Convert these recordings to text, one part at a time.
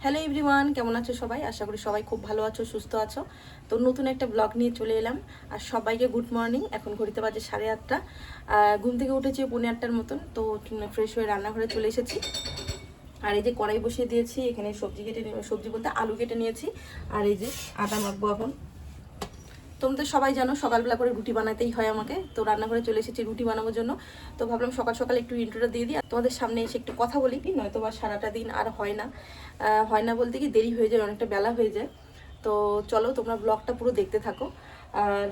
Hello everyone, কেমন আছো সবাই? আশা করি সবাই খুব ভালো আছো, সুস্থ আছো। তো নতুন একটা ব্লগ নিয়ে চলে এলাম। আর সবাইকে গুড মর্নিং। এখন ঘড়িতে বাজে 8:30। ঘুম থেকে উঠেছি 8:45 মতন। তো ফ্রেশ হয়ে রান্নাঘরে চলে এসেছি। আর এই যে কড়াই বসিয়ে দিয়েছি, এখানে সবজি বলতে আলু কেটে নিয়েছি। আর এই যে আটা মাখবো এখন। তোমরা তো সবাই জানো সকালবেলা করে রুটি বানাতেই হয় আমাকে। তো রান্নাঘরে চলে এসেছি রুটি বানানোর জন্য। তো ভাবলাম সকাল সকাল একটু ইন্ট্রোটা দিয়ে দিই, তোমাদের সামনে এসে একটু কথা বলি, নয়তো বা সারাটা দিন আর হয় না বলতে কি দেরি হয়ে যায়, অনেকটা বেলা হয়ে যায়। তো চলো তোমরা ব্লগটা পুরো দেখতে থাকো। আর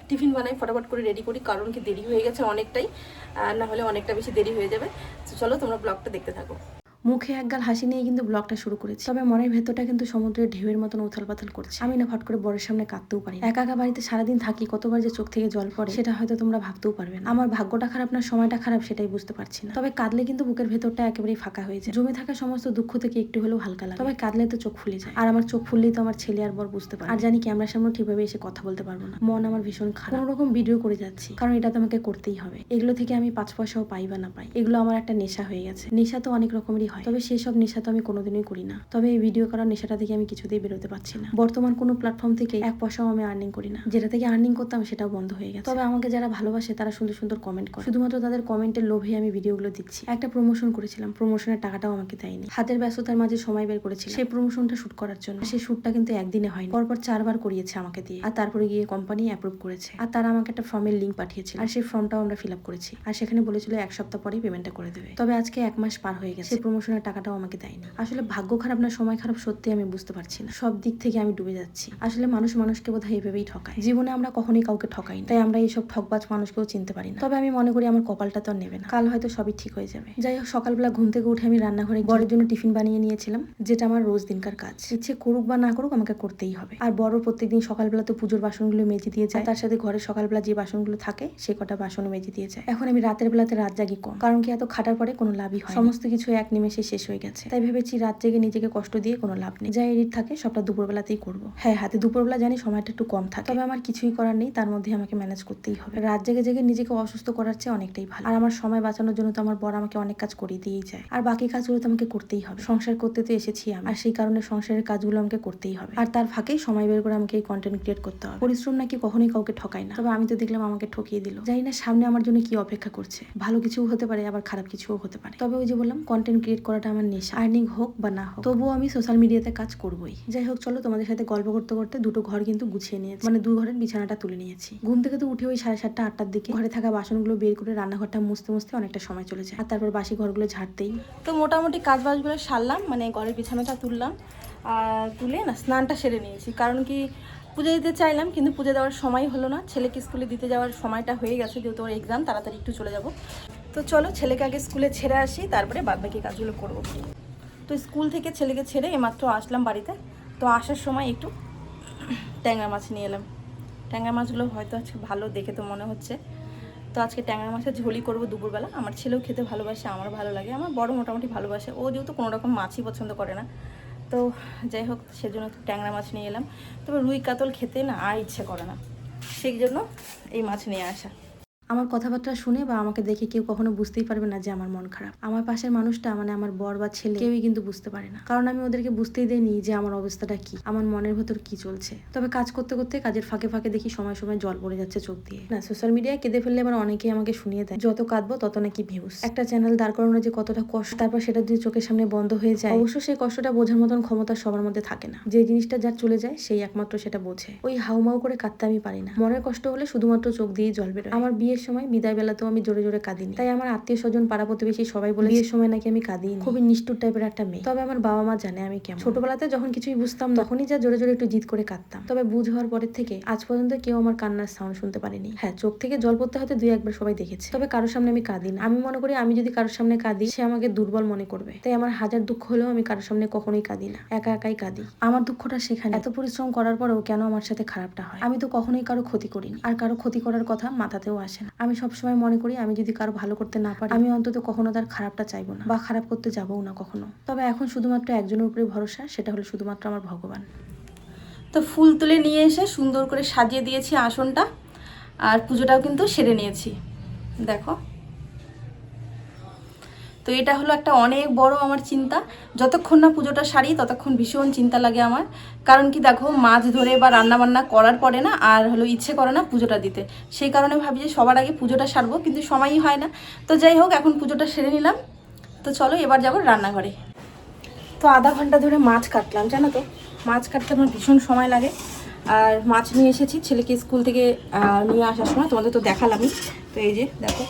টিফিন বানাই ফটাফট করে রেডি করি, কারণ কি দেরি হয়ে গেছে অনেকটাই, না হলে অনেকটা বেশি দেরি হয়ে যাবে। তো চলো তোমরা ব্লগটা দেখতে থাকো। মুখে একগাল হাসি নিয়ে কিন্তু ব্লগটা শুরু করেছি, তবে মনের ভেতরটা কিন্তু সমুদ্রের ঢেউয়ের মতন উথাল পাথাল করছে। আমি না ফট করে বরের সামনে কাঁদতেও পারি। একা একা বাড়িতে সারাদিন থাকি, কতবার যে চোখ থেকে জল পড়ে সেটা হয়তো তোমরা ভাবতেও পারবে না। আমার ভাগ্যটা খারাপ না সময়টা খারাপ সেটাই বুঝতে পারছি না। তবে কাঁদলে কিন্তু বুকের ভেতরটা একেবারেই ফাঁকা হয়ে যায়, জমে থাকা সমস্ত দুঃখ থেকে একটু হলেও হালকা লাগে। তবে কাঁদলে তো চোখ ফুলে যায়, আর আমার চোখ ফুললেই তো আমার ছেলে আর বর বুঝতে পারে। আর জানি ক্যামেরার সামনে ঠিকভাবে এসে কথা বলতে পারবো না, মন আমার ভীষণ খারাপ। কোনো রকম ভিডিও করে যাচ্ছি, কারণ এটা তো আমাকে করতেই হবে। এগুলো থেকে আমি 5 পয়সাও পাই বা না পাই, এগুলো আমার একটা নেশা হয়ে গেছে। নেশা তো অনেক রকমেরই হয়, তবে সেসব নেশা তো আমি কোনোদিনই করি না। তবে এই ভিডিও করার নেশাটা থেকে আমি কিছুতেই বেরোতে পারছি না। বর্তমান কোনো প্ল্যাটফর্ম থেকে 1 পয়সাও আমি আর্নিং করি না, যেটা থেকে আর্নিং করতাম সেটাও বন্ধ হয়ে গেছে। তবে আমাকে যারা ভালোবাসে তারা সুন্দর সুন্দর কমেন্ট করে, শুধুমাত্র তাদের কমেন্টের লোভে আমি ভিডিওগুলো দিচ্ছি। একটা প্রমোশন করেছিলাম, প্রমোশনের টাকাটাও আমাকে দেয়নি। হাতের ব্যস্ততার মাঝে সময় বের করেছিলাম সেই প্রমোশনটা শুট করার জন্য। সেই শুটটা কিন্তু একদিনে হয়নি, পরপর 4 বার করিয়েছে আমাকে দিয়ে। আর তারপরে গিয়ে কোম্পানি অ্যাপ্রুভ করেছে, আর তারা আমাকে একটা ফর্মের লিঙ্ক পাঠিয়েছিল, আর সেই ফর্মটাও আমরা ফিল আপ করেছি। আর সেখানে বলেছিল 1 সপ্তাহ পরেই পেমেন্টটা করে দেবে। তবে আজকে 1 মাস পার হয়ে গেছে, সেই প্রমোশনের টাকাটাও আমাকে দেয়নি। আসলে ভাগ্য খারাপ না সময় খারাপ সত্যি আমি বুঝতে পারছি না। সব দিক থেকে আমি ডুবে যাচ্ছি। আসলে মানুষ মানুষকে বোধহয় এভাবেই ঠকায়। জীবনে আমরা কখনোই কাউকে ঠকাই না, তাই আমরা এইসব ঠকবাজ মানুষকেও চিনতে পারি না। তবে আমি মনে করি আমার কপালটা তো নেবে না, কাল হয়তো সবই ঠিক হয়ে যাবে। যাই হোক, সকালবেলা ঘুম থেকে উঠে আমি রান্নাঘরে বরের জন্য টিফিন বানিয়ে নিয়েছিলাম, যেটা আমার রোজ দিনকার কাজ। ইচ্ছে করুক বা না করুক আমাকে করতেই হবে। আর বড় প্রত্যেকদিন সকালবেলা তো পুজোর বাসনগুলো মেজে দিয়ে যায়, তার সাথে ঘরে সকালবেলা যে বাসনগুলো থাকে সে কটা বাসনও মেজে দিয়ে যায়। এখন আমি রাতের বেলাতে রাত জাগি কম, কারণ কি এত খাটার পরে কোনো লাভই হয়, সমস্ত কিছু এক নিমেষে শেষ হয়ে গেছে। তাই ভেবেছি রাত জেগে নিজেকে কষ্ট দিয়ে কোনো লাভ নেই, যা এডিট থাকে সবটা দুপুরবেলাতেই করবো। হ্যাঁ, হাতে দুপুরবেলা জানি সময়টা একটু কম থাকে, তবে আমার কিছুই করার নেই, তার মধ্যে আমাকে ম্যানেজ করতেই হবে। রাত জেগে জেগে নিজেকে অসুস্থ করার চেয়ে অনেকটাই ভালো। আর আমার সময় বাঁচানোর জন্য তো আমার বর আমাকে অনেক কাজ করিয়ে দিয়েই যায়, আর বাকি কাজগুলো তো আমাকে করতেই হবে। সংসার করতে তো এসেছি আমি, আর সেই কারণে সংসারের কাজগুলো আমাকে করতেই হবে। আর তার ফাঁকেই সময় বের করে আমাকে এই কন্টেন্ট ক্রিয়েট করতে হবে। পরিশ্রম নাকি কখনোই কাউকে ঠকায় না, তবে আমি তো দেখলাম আমাকে ঠকিয়ে দিল। জানি না সামনে আমার জন্য কি অপেক্ষা করছে, ভালো কিছুও হতে পারে আবার খারাপ কিছুও হতে পারে। তবে ওই যে বললাম, কন্টেন্ট ক্রিয়েট করাটা আমার নেশা, আর্নিং হোক বা না হোক তবুও আমি সোশ্যাল মিডিয়াতে কাজ করবোই। যাই হোক, চলো তোমাদের সাথে গল্প করতে করতে দুটো ঘর কিন্তু গুছিয়ে নিয়েছি, মানে 2 ঘরের বিছানাটা তুলে নিয়েছি। ঘুম থেকে তো উঠে ওই 7:30 8টার দিকে ঘরে থাকা বাসনগুলো বের করে রান্নাঘরটা মুছতে মুছতে অনেকটা সময় চলে যায়, আর তারপর বাসি ঘরগুলো ঝাড়তেই। তো মোটামুটি কাজ বাজগুলো সারলাম, মানে ঘরের বিছানাটা তুললাম, আর তুলে না স্নানটা সেরে নিয়েছি। কারণ কি পুজো দিতে চাইলাম, কিন্তু পুজো দেওয়ার সময় হলো না। ছেলেকে স্কুলে দিতে যাওয়ার সময়টা হয়ে গেছে, যেহেতু ওর এক্সাম, তাড়াতাড়ি একটু চলে যাব। তো চলো ছেলেকে আগে স্কুলে ছেড়ে আসি, তারপরে বাদবাকি কাজগুলো করবো। তো স্কুল থেকে ছেলেকে ছেড়ে এইমাত্র আসলাম বাড়িতে। তো আসার সময় একটু ট্যাংরা মাছ নিয়ে এলাম। ট্যাংরা মাছগুলো হয়তো আজকে ভালো দেখে তো মনে হচ্ছে। তো আজকে ট্যাংরা মাছের ঝোলই করবো দুপুরবেলা। আমার ছেলেও খেতে ভালোবাসে, আমার ভালো লাগে, আমার বড় মোটামুটি ভালোবাসে। ও যেহেতু কোনো রকম মাছই পছন্দ করে না, তো যাই হোক সেজন্য ট্যাংরা মাছ নিয়ে এলাম। তবে রুই কাতল খেতে না আর ইচ্ছে করে না, সেই জন্য এই মাছ নিয়ে আসা। আমার কথাবার্তা শুনে বা আমাকে দেখে কেউ কখনো বুঝতেই পারবে না যে আমার মন খারাপ। আমার পাশের মানুষটা, মানে আমার বর বা ছেলে, কেউই কিন্তু বুঝতে পারে না, কারণ আমি ওদেরকে বুঝতেই দেইনি যে আমার অবস্থাটা কি, আমার মনের ভেতর কি চলছে। তবে কাজ করতে করতে কাজের ফাঁকে ফাঁকে দেখি সময় সময় জল পড়ে যাচ্ছে চোখ দিয়ে। না, সোশ্যাল মিডিয়ায় কেঁদে ফেললে এবার অনেকেই আমাকে শুনিয়ে দেয় যত কাঁদবো তত নাকি ভিউজ। একটা চ্যানেল দাঁড় করানো যে কতটা কষ্ট, তারপর সেটা যদি চোখের সামনে বন্ধ হয়ে যায়, অবশ্য সেই কষ্টটা বোঝার মতন ক্ষমতা সবার মধ্যে থাকে না। যে জিনিসটা যার চলে যায় সেই একমাত্র সেটা বোঝে। ওই হাউমাউ করে কাঁদতে আমি পারি না। মনের কষ্ট হলে শুধুমাত্র চোখ দিয়েই জল বেরোয়। আমার বিয়ের সময় বিদায় বেলা তো আমি জোরে জোরে কাঁদিনি, তাই আমার আত্মীয় স্বজন পাড়া প্রতিবেশী সবাই বলে বিয়ের সময় নাকি আমি কাঁদিনি, খুবই নিষ্ঠুর টাইপের একটা মেয়ে। তবে আমার বাবা মা জানে আমি কেমন। ছোটবেলাতে যখন কিছুই বুঝতাম তখনই যা জোরে জোরে একটু জিদ করে কাঁদতাম, তবে বুঝ হওয়ার পরের থেকে আজ পর্যন্ত কেউ আমার কান্নার সাউন্ড শুনতে পারেনি। হ্যাঁ, চোখ থেকে জল পড়তে হয়তো 2-1 বার সবাই দেখেছে, তবে কারোর সামনে আমি কাঁদি না। আমি মনে করি আমি যদি কারোর সামনে কাঁদি সে আমাকে দুর্বল মনে করবে, তাই আমার হাজার দুঃখ হলেও আমি কারোর সামনে কখনোই কাঁদি না, একা একাই কাঁদি। আমার দুঃখটা সেখানে, এত পরিশ্রম করার পরেও কেন আমার সাথে খারাপটা হয়। আমি তো কখনোই কারো ক্ষতি করিনি, আর কারো ক্ষতি করার কথা মাথাতেও আসে না। আমি সবসময় মনে করি আমি যদি কারো ভালো করতে না পারি, আমি অন্তত কখনো তার খারাপটা চাইবো না, বা খারাপ করতে যাবও না কখনো। তবে এখন শুধুমাত্র একজনের উপরে ভরসা, সেটা হলো শুধুমাত্র আমার ভগবান। তো ফুল তুলে নিয়ে এসে সুন্দর করে সাজিয়ে দিয়েছি আসনটা, আর পুজোটাও কিন্তু সেরে নিয়েছি। দেখো, তো এটা হলো একটা অনেক বড় আমার চিন্তা। যতক্ষণ না পুজোটা সারি ততক্ষণ ভীষণ চিন্তা লাগে আমার। কারণ কি দেখো, মাছ ধরে বা রান্নাবান্না করার পরে না আর হলো ইচ্ছে করে না পুজোটা দিতে। সেই কারণে ভাবি যে সবার আগে পুজোটা সারবো, কিন্তু সময়ই হয় না। তো যাই হোক, এখন পুজোটা সেরে নিলাম। তো চলো এবার যাবো রান্নাঘরে। তো আধা ঘন্টা ধরে মাছ কাটলাম, জানো তো মাছ কাটতে আমার ভীষণ সময় লাগে। আর মাছ নিয়ে এসেছি ছেলেকে স্কুল থেকে নিয়ে আসার সময়, তোমাদের তো দেখালামই। তো এই যে দেখো,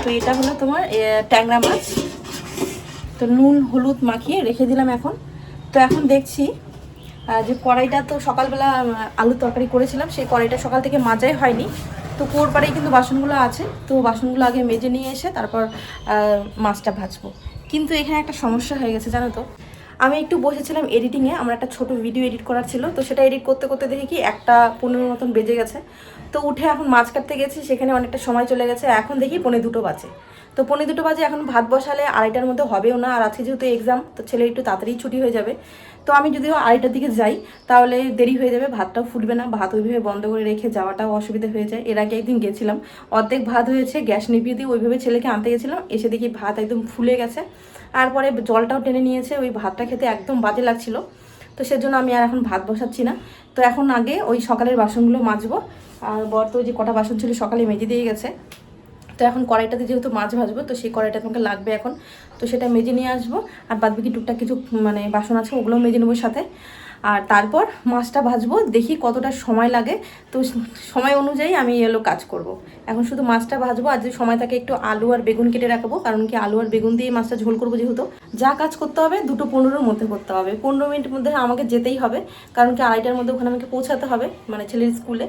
তো এটা হলো তোমার ট্যাংরা মাছ। তো নুন হলুদ মাখিয়ে রেখে দিলাম এখন। তো এখন দেখছি যে কড়াইটা তো সকালবেলা আলুর তরকারি করেছিলাম, সেই কড়াইটা সকাল থেকে মাজাই হয়নি। তো কুয়োর পাড়েই কিন্তু বাসনগুলো আছে, তো বাসনগুলো আগে মেজে নিয়ে এসে তারপর মাছটা ভাজবো। কিন্তু এখানে একটা সমস্যা হয়ে গেছে, জানো তো। আমি একটু বসেছিলাম এডিটিংয়ে, আমার একটা ছোট ভিডিও এডিট করার ছিল। তো সেটা এডিট করতে করতে দেখি কি 1:15 মতন বেজে গেছে। তো উঠে এখন মাছ কাটতে গেছি, সেখানে অনেকটা সময় চলে গেছে। এখন দেখি 1:45 বাজে। তো 1:45 বাজে, এখন ভাত বসালে 2:30টার মধ্যে হবেও না। আর আজকে যেহেতু এক্সাম, তো ছেলে একটু তাড়াতাড়ি ছুটি হয়ে যাবে। তো আমি যদিও 2:30টার দিকে যাই তাহলে দেরি হয়ে যাবে, ভাতটাও ফুটবে না। ভাত ওইভাবে বন্ধ করে রেখে যাওয়াটাও অসুবিধা হয়ে যায়। এর আগে একদিন গেছিলাম, অর্ধেক ভাত হয়েছে, গ্যাস নিভিয়ে দিয়ে ওইভাবে ছেলেকে আনতে গেছিলাম, এসে দেখি ভাত একদম ফুলে গেছে। আর পরে জলটাও টেনে নিয়েছে, ওই ভাতটা খেতে একদম বাজে লাগছিল। তো সেজন্য আমি আর এখন ভাত বসাচ্ছি না। তো এখন আগে ওই সকালের বাসনগুলো মাজবো। আর বর তো ওই যে কটা বাসন ছিল সকালে মেজে দিয়ে গেছে। তো এখন কড়াইটাতে যেহেতু মাছ ভাজবো, তো সেই কড়াইটা তোমাকে লাগবে এখন। তো সেটা মেজে নিয়ে আসবো। আর বাদবাকি টুকটাক কিছু মানে বাসন আছে, ওগুলো মেজে নেবো সাথে। আর তারপর মাছটা ভাজবো, দেখি কতটা সময় লাগে। তো সময় অনুযায়ী আমি এলো কাজ করব। এখন শুধু মাছটা ভাজবো, আর যে সময় থাকে একটু আলু আর বেগুন কেটে রাখবো, কারণ কি আলু আর বেগুন দিয়ে মাছটা ঝোল করবো। যেহেতু যা কাজ করতে হবে 2:15-র মধ্যে করতে হবে, 15 মিনিটের মধ্যে আমাকে যেতেই হবে। কারণ কি 2:30টার মধ্যে ওখানে আমাকে পৌঁছাতে হবে, মানে ছেলের স্কুলে।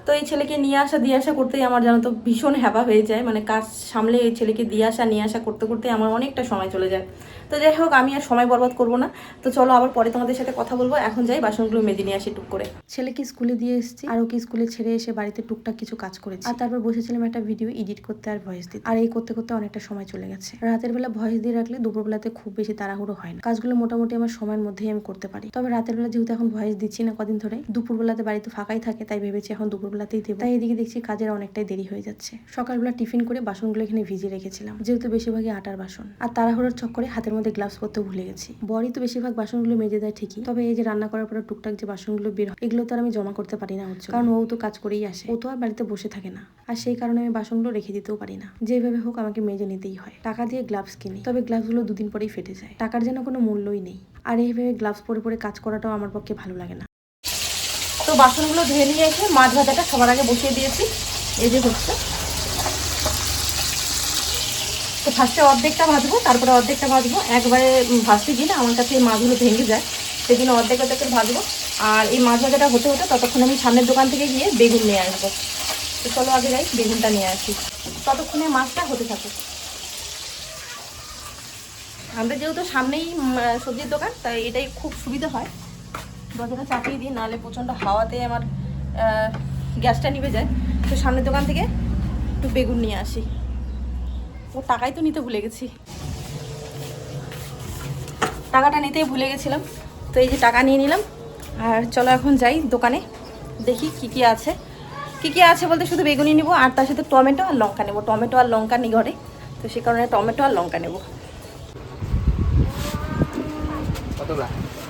তো এই ছেলেকে নিয়ে আসা দিয়ে আসা করতেই আমার জানো তো ভীষণ হ্যাপা হয়ে যায়। মানে কাজ সামলে এই ছেলেকে দিয়ে আসা নিয়ে আসা করতে করতে আমার অনেকটা সময় চলে যায়। তো যাই হোক, আমি আর সময় বরবাদ করবো না। তো চলো আবার পরে তোমাদের সাথে কথা বলবো। এখন যাই বাসনগুলো মেজে নিয়ে আসি টুক করে। ছেলেকে স্কুলে দিয়ে এসেছি, আর ওকে স্কুলে ছেড়ে এসে বাড়িতে টুকটাক কিছু কাজ করেছি। আর তারপর বসেছিলাম একটা ভিডিও এডিট করতে আর ভয়েস দিতে। আর এই করতে করতে অনেকটা সময় চলে গেছে। রাতের বেলা ভয়েস দিয়ে রাখলে দুপুরবেলাতে খুব বেশি তাড়াহুড়ো হয় না, কাজগুলো মোটামুটি আমার সময়ের মধ্যেই আমি করতে পারি। তবে রাতের বেলা যেহেতু এখন ভয়েস দিচ্ছি না কদিন ধরে, দুপুরবেলাতে বাড়িতে ফাঁকাই থাকে, তাই ভেবেছি এখন দুপুরবেলাতেই দেবো। তাই এদিকে দেখছি কাজের অনেকটাই দেরি হয়ে যাচ্ছে। সকালবেলা টিফিন করে বাসনগুলো এখানে ভিজিয়ে রেখেছিলাম, যেহেতু বেশিরভাগই আটার বাসন। আর তাড়াহুড়োর চক্করে হাতের মধ্যে গ্লাভস পরতে ভুলে গেছি। বড়ই তো বেশিরভাগ বাসনগুলো মেজে দেয় ঠিকই, তবে এই যে রান্না করার পরে টুকটাক যে বাসনগুলো বের হয়, এগুলো তো আর আমি জমা করতে পারি না হচ্ছে, কারণ ও তো কাজ করেই আসে, ও তো আর বাড়িতে বসে থাকে না। আর সেই কারণে আমি বাসনগুলো রেখে দিতেও পারি না, যেভাবে হোক আমাকে মেজে নিতেই হয়। টাকা দিয়ে গ্লাভস কিনি, তবে গ্লাভসগুলো 2 দিন পরেই ফেটে যায়, টাকার যেন কোনো মূল্যই নেই। আর এইভাবে গ্লাভস পরে পরে কাজ করাটাও আমার পক্ষে ভালো লাগে না। তো বাসনগুলো ধুয়ে নিয়ে এসে মাছ ভাজাটা সবার আগে বসিয়ে দিয়েছি, এই যে হচ্ছে। তো ফার্স্টে অর্ধেকটা ভাজবো, তারপরে অর্ধেকটা ভাজবো। একবারে ভাজতে গিয়ে না আমার কাছে এই মাছগুলো ভেঙে যায়, সেই জন্য অর্ধেক অর্ধেক করে ভাজবো। আর এই মাছ ভাজাটা হতে হতে ততক্ষণ আমি সামনের দোকান থেকে গিয়ে বেগুন নিয়ে আসবো। তো চলো আগে যাই বেগুনটা নিয়ে আসি, ততক্ষণে মাছটা হতে থাকে। আমাদের যেহেতু সামনেই সবজির দোকান, তাই এটাই খুব সুবিধা হয়। দরজাটা চাপিয়ে দিই, নাহলে প্রচণ্ড হাওয়াতে আমার গ্যাসটা নিভে যায়। তো সামনের দোকান থেকে একটু বেগুন নিয়ে আসি। ও টাকাই তো নিতে ভুলে গেছি, টাকাটা নিতেই ভুলে গেছিলাম। তো এই যে টাকা নিয়ে নিলাম। আর চলো এখন যাই দোকানে, দেখি কি কি আছে। কি কি আছে বলতে শুধু বেগুনি নেবো, আর তার সাথে টমেটো আর লঙ্কা নেবো। টমেটো আর লঙ্কা নেই ঘরে, তো সে কারণে টমেটো আর লঙ্কা নেবো।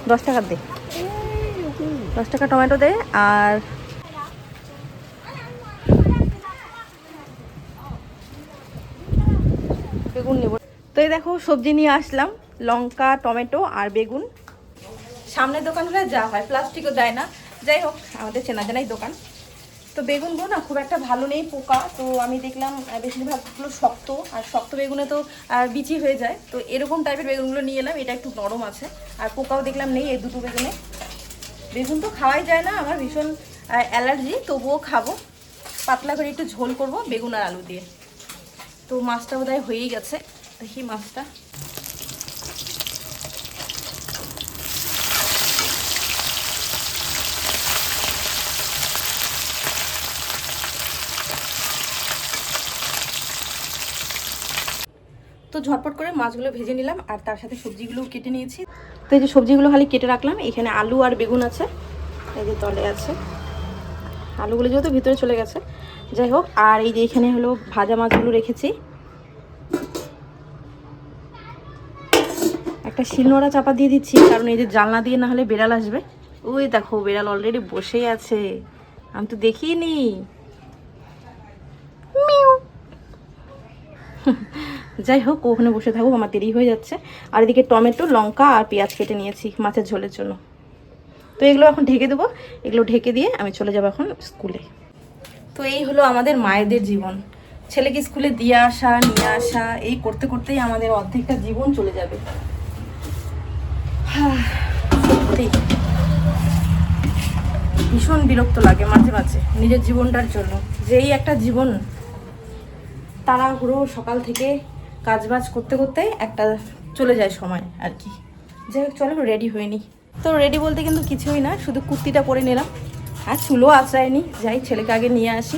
10 টাকার দে, 10 টাকা টমেটো দে। আর বেগুন নেবো। তো এই দেখো সবজি নিয়ে আসলাম, লঙ্কা টমেটো আর বেগুন। সামনের দোকানগুলো যা হয় প্লাস্টিকও দেয় না, যাই হোক আমাদের চেনা জানাই দোকান। তো বেগুনগুলো না খুব একটা ভালো নেই, পোকা। তো আমি দেখলাম বেশিরভাগগুলো শক্ত, আর শক্ত বেগুনে তো বিচি হয়ে যায়। তো এরকম টাইপের বেগুনগুলো নিয়ে এলাম, এটা একটু নরম আছে। আর পোকাও দেখলাম নেই এই দুটো বেগুনে। বেগুন তো খাওয়াই যায় না, আমার ভীষণ অ্যালার্জি, তবুও খাবো। পাতলা করে একটু ঝোল করব বেগুন আর আলু দিয়ে। তো মাছটা বোধহয় হয়েই গেছে, দেখি মাছটা। তো ঝটপট করে মাছগুলো ভেজে নিলাম, আর তার সাথে সবজিগুলোও কেটে নিয়েছি। তো এই যে সবজিগুলো খালি কেটে রাখলাম, এখানে আলু আর বেগুন আছে, এই যে তলে আছে। আলুগুলো যেহেতু ভিতরে চলে গেছে, যাই হোক, আর এই যে এখানে হলো ভাজা মাছগুলো রেখেছি। একটা শিলনোড়া চাপা দিয়ে দিচ্ছি, কারণ এই যে জানলা দিয়ে না হলে বেড়াল আসবে। ওই দেখো বেড়াল অলরেডি বসেই আছে, আমি তো দেখিনি। যাই হোক, ওখানে বসে থাকুক, আমার দেরি হয়ে যাচ্ছে। আর এদিকে টমেটো, লঙ্কা আর পেঁয়াজ কেটে নিয়েছি মাছের ঝোলের জন্য। তো এগুলো এখন ঢেকে দেবো, এগুলো ঢেকে দিয়ে আমি চলে যাবো এখন স্কুলে। তো এই হলো আমাদের মায়েদের জীবন, ছেলেকে স্কুলে দিয়ে আসা নিয়ে আসা, এই করতে করতেই আমাদের অর্ধেকটা জীবন চলে যাবে। সত্যি ভীষণ বিরক্ত লাগে মাঝে মাঝে নিজের জীবনটার জন্য, যে এই একটা জীবন তাড়াহুড়ো সকাল থেকে কাজবাজ করতে করতে একটা চলে যায় সময় আর কি। যাই হোক, চলো রেডি হয়নি। তো রেডি বলতে কিন্তু কিছুই না, শুধু কুর্তিটা পরে নিলাম, আর চুলও আঁচড়ায়নি। যাই ছেলেকে আগে নিয়ে আসি।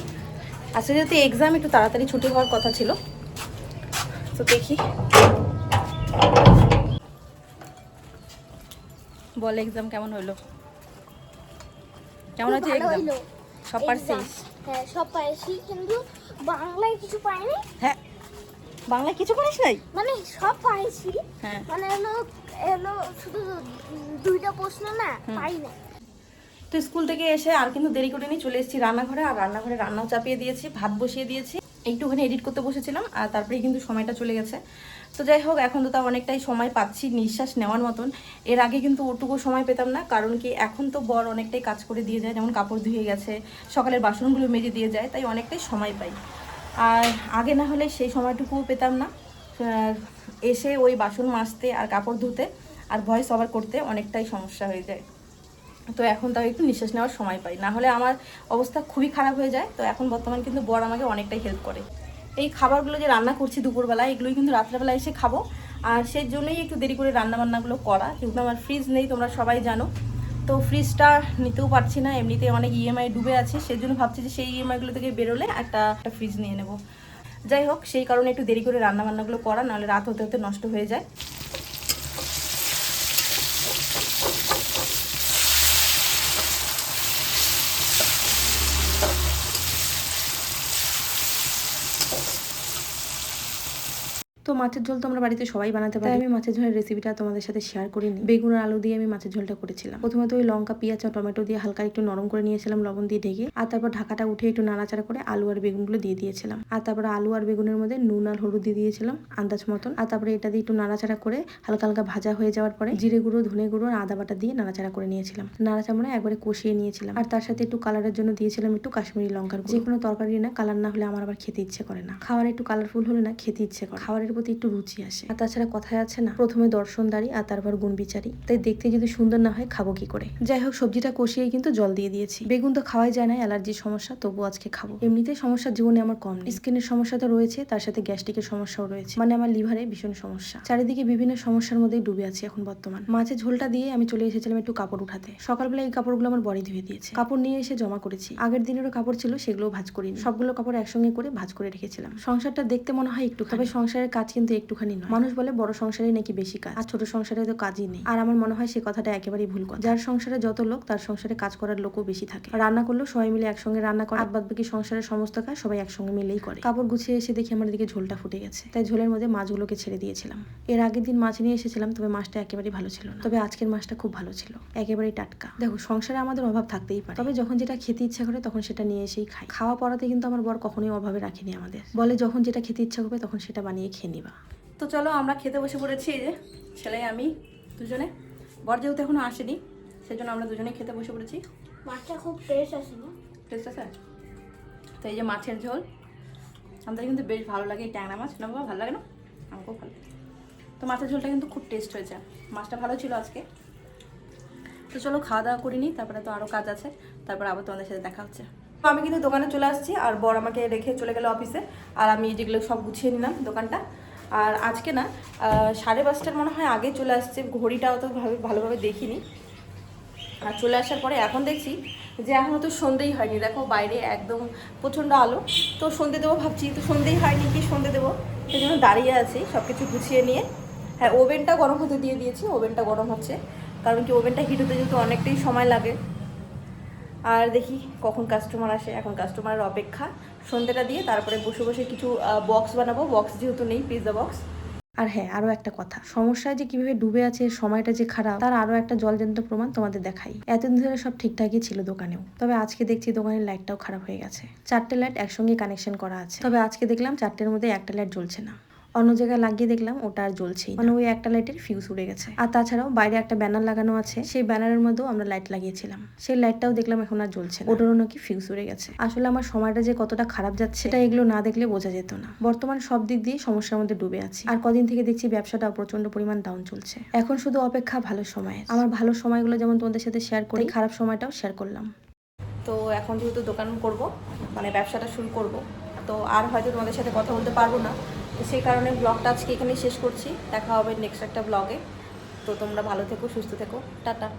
আজকে যেহেতু এক্সাম, একটু তাড়াতাড়ি ছুটি হওয়ার কথা ছিল, তো দেখি। বল এক্সাম কেমন হলো? কেমন আছে এক্সাম? সব পারছিস? হ্যাঁ সব পাইছি, কিন্তু বাংলায় কিছু পাইনি। হ্যাঁ, বাংলায় কিছু পারিস নাই? মানে সব পাইছি, হ্যাঁ, মানে এলো শুধু দুইটা প্রশ্ন না পাই না। তো স্কুল থেকে এসে আর কিন্তু দেরি করে নিয়ে চলে এসেছি রান্নাঘরে। আর রান্নাঘরে রান্নাও চাপিয়ে দিয়েছি, ভাত বসিয়ে দিয়েছি, একটুখানি এডিট করতে বসেছিলাম, আর তারপরে কিন্তু সময়টা চলে গেছে। তো যাই হোক, এখন তো তাও অনেকটাই সময় পাচ্ছি নিঃশ্বাস নেওয়ার মতন। এর আগে কিন্তু ওটুকু সময় পেতাম না, কারণ কি এখন তো বর অনেকটাই কাজ করে দিয়ে যায়, যেমন কাপড় ধুয়ে গেছে, সকালের বাসনগুলো মেজে দিয়ে যায়, তাই অনেকটাই সময় পাই। আর আগে না হলে সেই সময়টুকুও পেতাম না, এসে ওই বাসন মাজতে আর কাপড় ধুতে আর ভয়েস ওভার করতে অনেকটাই সমস্যা হয়ে যায়। তো এখন তাও একটু নিঃশ্বাস নেওয়ার সময় পাই, না হলে আমার অবস্থা খুবই খারাপ হয়ে যায়। তো এখন বর্তমান কিন্তু বর আমাকে অনেকটাই হেল্প করে। এই খাবারগুলো যে রান্না করছি দুপুরবেলা, এগুলোই কিন্তু রাত্রেবেলা এসে খাবো, আর সেই জন্যই একটু দেরি করে রান্নাবান্নাগুলো করা। কিন্তু আমার ফ্রিজ নেই, তোমরা সবাই জানো। তো ফ্রিজটা নিতেও পারছি না, এমনিতে অনেক ইএমআই ডুবে আছে, সেই জন্য ভাবছি যে সেই ইএমআইগুলো থেকে বেরোলে একটা ফ্রিজ নিয়ে নেব। যাই হোক, সেই কারণে একটু দেরি করে রান্নাবান্নাগুলো করা, নাহলে রাত হতে হতে নষ্ট হয়ে যায়। তো মাছের ঝোল তো আমরা বাড়িতে সবাই বানাতে পারি, আমি মাছের ঝোলের রেসিপিটা তোমাদের সাথে শেয়ার করিনি। বেগুন আর আলু দিয়ে আমি মাছের ঝোলটা করেছিলাম। প্রথমে তো ওই লঙ্কা, পেঁয়াজ আর টমেটো দিয়ে হালকা একটু নরম করে নিয়েছিলাম লবণ দিয়ে ঢেকে, আর তারপর ঢাকাটা উঠে একটু নাড়াচাড়া করে আলু আর বেগুনগুলো দিয়ে দিয়েছিলাম। আর তারপর আলু আর বেগুনের মধ্যে নুন আর হলুদ দিয়ে দিয়েছিলাম আন্দাজ মতন। আর তারপরে এটা দিয়ে একটু নাড়াচাড়া করে হালকা হালকা ভাজা হয়ে যাওয়ার পরে জিরে গুঁড়ো, ধনে গুঁড়ো আর আদা বাটা দিয়ে নাড়াচাড়া করে নিয়েছিলাম। নাড়াচাড়া একবারে কষিয়ে নিয়েছিলাম। আর তার সাথে একটু কালারের জন্য দিয়েছিলাম একটু কাশ্মীরি লঙ্কার গুঁড়ো। যে কোনো তরকারি না কালার না হলে আমার আবার খেতে ইচ্ছে করে না, খাবার একটু কালারফুল হলে না খেতে ইচ্ছে করে, খাবারের প্রতি একটু রুচি আসে। আর তাছাড়া কথায় আছে না, প্রথমে দর্শনদারি আর তারপর গুণ বিচারি, তাই দেখতে যদি সুন্দর না হয় খাবো কি করে। যাই হোক, সবজিটা কষিয়ে কিন্তু জল দিয়ে দিয়েছি। বেগুন তো খাওয়াই যায় না, অ্যালার্জির সমস্যা, তবু আজকে খাবো। এমনিতেই সমস্যা জীবনে আমার কম নেই, স্কিনের সমস্যা তো রয়েছে, তার সাথে গ্যাস্ট্রিকের সমস্যাও রয়েছে, মানে আমার লিভারে ভীষণ সমস্যা। চারিদিকে বিভিন্ন সমস্যার মধ্যে ডুবে আছি এখন বর্তমান। মাছের ঝোলটা দিয়ে আমি চলে এসেছিলাম একটু কাপড় উঠাতে। সকালবেলা এই কাপড়গুলো আমার বড়ি ধুয়ে দিয়েছে, কাপড় নিয়ে এসে জমা করেছি। আগের দিনেরও কাপড় ছিল, সেগুলো ভাঁজ করিনি, সবগুলো কাপড় একসঙ্গে করে ভাঁজ করে রেখেছিলাম। সংসারটা দেখতে মনে হয় একটু, তবে সংসারের কাজ কিন্তু একটুখানি নয়। মানুষ বলে বড় সংসারে নাকি বেশি কাজ, আর ছোট সংসারে তো কাজই নেই। আর আমার মনে হয় সে কথাটা একেবারেই ভুল কথা। যার সংসারে যত লোক, তার সংসারে কাজ করার লোকও বেশি থাকে। রান্না করলেও সবাই মিলে একসঙ্গে রান্না করে, বাদ বাকি সংসারের সমস্ত কাজ সবাই একসঙ্গে মিলেই করে। কাপড় গুছিয়ে এসে দেখি আমার দিকে ঝোলটা ফুটে গেছে, তাই ঝোলের মধ্যে মাছগুলোকে ছেড়ে দিয়েছিলাম। এর আগের দিন মাছ নিয়ে এসেছিলাম, তবে মাছটা একেবারেই ভালো ছিল না, তবে আজকের মাছটা খুব ভালো ছিল, একেবারেই টাটকা। দেখো, সংসারে আমাদের অভাব থাকতেই পারে, তবে যখন যেটা খেতে ইচ্ছা করে তখন সেটা নিয়ে এসেই খাই। খাওয়া পড়াতে কিন্তু আমার বর কখনোই অভাবে রাখেনি আমাদের, বলে যখন যেটা খেতে ইচ্ছা করবে তখন সেটা বানিয়ে খেয়ে নিবা। তো চলো আমরা খেতে বসে পড়েছি, এই যে ছেলে আমি দুজনে। বর যেহেতু এখনো আসেনি, সেজন্য আমরা দুজনে খেতে বসে পড়েছি। মাছটা খুব টেস্ট আছে না? টেস্ট আছে। তো এই যে মাছের ঝোল, আমাদের কিন্তু বেশ ভালো লাগে, এই ট্যাংরা মাছ না বাবা, ভালো লাগে না? আমাকেও ভালো লাগে। তো মাছের ঝোলটা কিন্তু খুব টেস্ট হয়েছে, মাছটা ভালো ছিল আজকে। তো চলো খাওয়া দাওয়া করিনি, তারপরে তো আরও কাজ আছে, তারপর আবার তোমাদের সাথে দেখা হচ্ছে। তো আমি কিন্তু দোকানে চলে আসছি, আর বর আমাকে রেখে চলে গেল অফিসে, আর আমি যেগুলো সব গুছিয়ে নিলাম দোকানটা। আর আজকে না 5:30টার মনে হয় আগে চলে আসছে, ঘড়িটাও তো ভালোভাবে দেখিনি। আর চলে আসার পরে এখন দেখছি যে এখনও তো সন্ধেই হয়নি, দেখো বাইরে একদম প্রচণ্ড আলো। তো সন্ধে দেবো ভাবছি, তো সন্ধেই হয়নি, কি সন্ধে দেবো, সেই জন্য দাঁড়িয়ে আছি সব কিছু গুছিয়ে নিয়ে। হ্যাঁ, ওভেনটা গরম হতে দিয়ে দিয়েছি, ওভেনটা গরম হচ্ছে, কারণ কি ওভেনটা হিট হতে যেহেতু অনেকটাই সময় লাগে। আর দেখি কখন কাস্টমার আসে, এখন কাস্টমারের অপেক্ষা। সন্ধ্যাটা দিয়ে তারপরে বসে বসে কিছু বক্স বানাবো, বক্স যেহেতু নেই, পিৎজা বক্স। আর হ্যাঁ, আরো একটা কথা, সমস্যায় যে কিভাবে ডুবে আছে, সময়টা যে খারাপ, তার আরো একটা জলজন্ত প্রমাণ তোমাদের দেখাই। এতদিন ধরে সব ঠিকঠাকই ছিল দোকানেও, তবে আজকে দেখছি দোকানের লাইটটাও খারাপ হয়ে গেছে। 4টে লাইট একসঙ্গে কানেকশন করা আছে, তবে আজকে দেখলাম 4টের মধ্যে একটা লাইট জ্বলছে না। অন্য জায়গায় লাগিয়ে দেখলাম ওটা আর জ্বলছেই, মানে ওই একটা লাইটের ফিউজ উড়ে গেছে। আর তাছাড়াও বাইরে একটা ব্যানার লাগানো আছে, সেই ব্যানারের মধ্যেও আমরা লাইট লাগিয়েছিলাম, সেই লাইটটাও দেখলাম এখন আর জ্বলছে না, ওটারও নাকি ফিউজ উড়ে গেছে। আসলে আমার সময়টা যে কতটা খারাপ যাচ্ছে, সেটা এগুলো না দেখলে বোঝা যেত না। বর্তমান সব দিক দিয়ে সমস্যার মধ্যে ডুবে আছি, আর কদিন থেকে দেখছি ব্যবসাটা প্রচন্ড পরিমাণ ডাউন চলছে। এখন শুধু অপেক্ষা ভালো সময়। আমার ভালো সময়গুলো যেমন তোমাদের সাথে শেয়ার করি, খারাপ সময়টাও শেয়ার করলাম। তো এখন যেহেতু দোকান করব, মানে ব্যবসাটা শুরু করব, তো আর হয়তো তোমাদের সাথে কথা বলতে পারবো না, তো সেই কারণে ব্লগটা আজকে এখানেই শেষ করছি। দেখা হবে নেক্সট একটা ব্লগে। তো তোমরা ভালো থেকো, সুস্থ থেকো, টাটা।